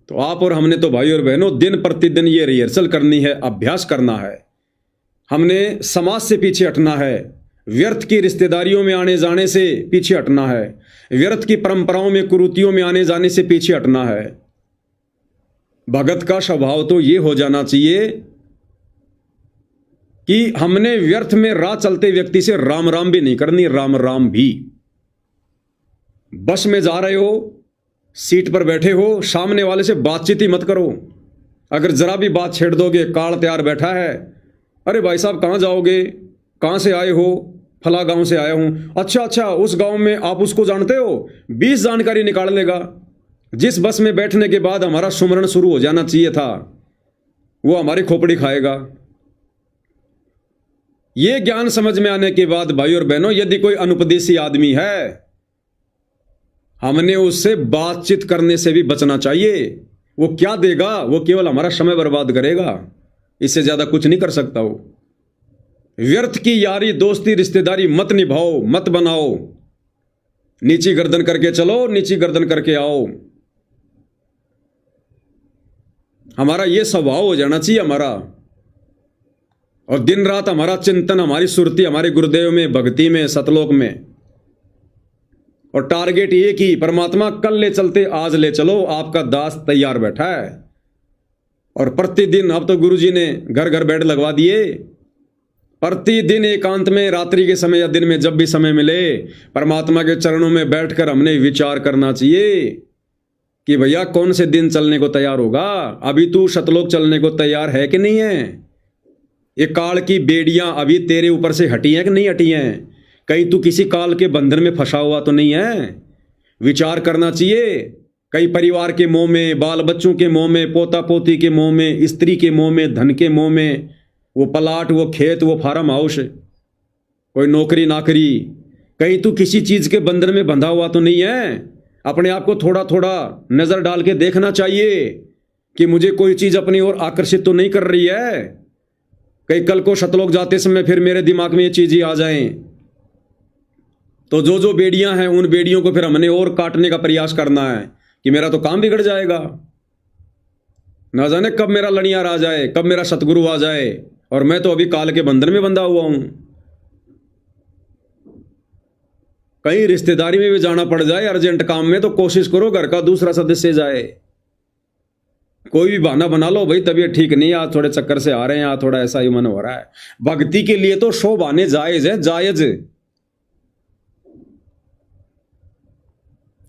तो आप और हमने तो भाई और बहनों दिन प्रतिदिन ये रिहर्सल करनी है, अभ्यास करना है। हमने समाज से पीछे हटना है, व्यर्थ की रिश्तेदारियों में आने जाने से पीछे हटना है, व्यर्थ की परंपराओं में कुरीतियों में आने जाने से पीछे हटना है। भगत का स्वभाव तो ये हो जाना चाहिए कि हमने व्यर्थ में राह चलते व्यक्ति से राम राम भी नहीं करनी, राम राम भी। बस में जा रहे हो, सीट पर बैठे हो, सामने वाले से बातचीत ही मत करो। अगर जरा भी बात छेड़ दोगे, काल तैयार बैठा है, अरे भाई साहब कहाँ जाओगे, कहाँ से आए हो, फला गांव से आया हूं। अच्छा, उस गांव में आप उसको जानते हो, 20 जानकारी निकाल लेगा। जिस बस में बैठने के बाद हमारा सुमरण शुरू हो जाना चाहिए था, वो हमारी खोपड़ी खाएगा। ये ज्ञान समझ में आने के बाद भाई और बहनों, यदि कोई अनुपदेशी आदमी है, हमने उससे बातचीत करने से भी बचना चाहिए। वो क्या देगा, वो केवल हमारा समय बर्बाद करेगा, इससे ज्यादा कुछ नहीं कर सकता। वो व्यर्थ की यारी दोस्ती रिश्तेदारी मत निभाओ, मत बनाओ। नीची गर्दन करके चलो, नीची गर्दन करके आओ। हमारा ये स्वभाव हो जाना चाहिए हमारा। और दिन रात हमारा चिंतन, हमारी सुरती हमारे गुरुदेव में, भक्ति में, सतलोक में। और टारगेट एक ही, परमात्मा कल ले चलते आज ले चलो, आपका दास तैयार बैठा है। और प्रतिदिन, अब तो गुरुजी ने घर घर बेड लगवा दिए, प्रतिदिन एकांत में, रात्रि के समय या दिन में, जब भी समय मिले, परमात्मा के चरणों में बैठकर हमने विचार करना चाहिए कि भैया कौन से दिन चलने को तैयार होगा। अभी तू सतलोक चलने को तैयार है कि नहीं है? ये काल की बेड़ियां अभी तेरे ऊपर से हटी हैं कि नहीं हटी हैं? कहीं तू किसी काल के बंधन में फंसा हुआ तो नहीं है? विचार करना चाहिए। कई परिवार के मोह में, बाल बच्चों के मोह में, पोता पोती के मोह में, स्त्री के मोह में, धन के मोह में, वो प्लाट, वो खेत, वो फार्म हाउस, कोई नौकरी नाकरी, कहीं तू किसी चीज के बंधन में बंधा हुआ तो नहीं है? अपने आप को थोड़ा थोड़ा नजर डाल के देखना चाहिए कि मुझे कोई चीज अपनी ओर आकर्षित तो नहीं कर रही है। कहीं कल को सतलोक जाते समय फिर मेरे दिमाग में ये चीजें आ जाएं, तो जो जो बेड़ियां हैं उन बेड़ियों को फिर हमने और काटने का प्रयास करना है कि मेरा तो काम बिगड़ जाएगा। ना जाने कब मेरा लड़ियार आ जाए, कब मेरा सतगुरु आ जाए, और मैं तो अभी काल के बंधन में बंधा हुआ हूं। कहीं रिश्तेदारी में भी जाना पड़ जाए अर्जेंट काम में, तो कोशिश करो घर का दूसरा सदस्य जाए। कोई भी बहाना बना लो, भाई तबीयत ठीक नहीं, आज थोड़े चक्कर से आ रहे हैं, आज थोड़ा ऐसा ही मन हो रहा है। भक्ति के लिए तो 100 बहाने जायज है, जायज।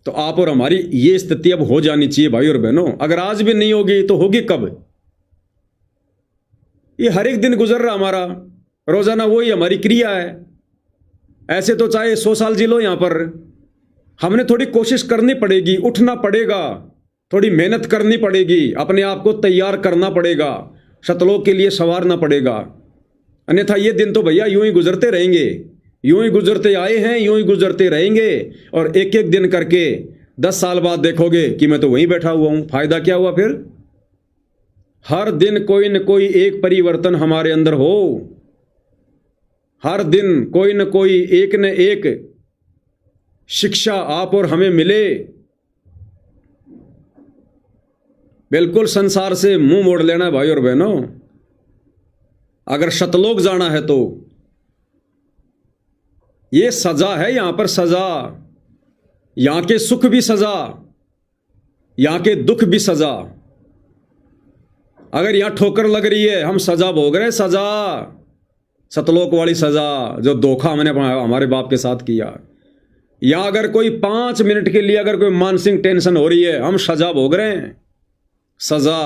तो आप और हमारी ये स्थिति अब हो जानी चाहिए भाई और बहनों। अगर आज भी नहीं होगी तो होगी कब? ये हर एक दिन गुजर रहा हमारा, रोजाना वही हमारी क्रिया है। ऐसे तो चाहे 100 साल जी लो यहां पर, हमने थोड़ी कोशिश करनी पड़ेगी, उठना पड़ेगा, थोड़ी मेहनत करनी पड़ेगी, अपने आप को तैयार करना पड़ेगा, सतलोक के लिए संवारना पड़ेगा। अन्यथा ये दिन तो भैया यूं ही गुजरते रहेंगे, यूं ही गुजरते आए हैं, यूं ही गुजरते रहेंगे। और एक एक दिन करके 10 साल बाद देखोगे कि मैं तो वहीं बैठा हुआ हूं। फायदा क्या हुआ फिर? हर दिन कोई न कोई एक परिवर्तन हमारे अंदर हो, हर दिन कोई न कोई एक न एक शिक्षा आप और हमें मिले। बिल्कुल संसार से मुंह मोड़ लेना भाई और बहनों। अगर सतलोक जाना है तो ये सजा है, यहां पर सजा। यहां के सुख भी सजा, यहां के दुख भी सजा। अगर यहां ठोकर लग रही है, हम सजा भोग रहे, सजा, सतलोक वाली सजा, जो धोखा हमने हमारे बाप के साथ किया। या अगर कोई 5 मिनट के लिए अगर कोई मानसिक टेंशन हो रही है, हम सजा भोग रहे हैं, सजा।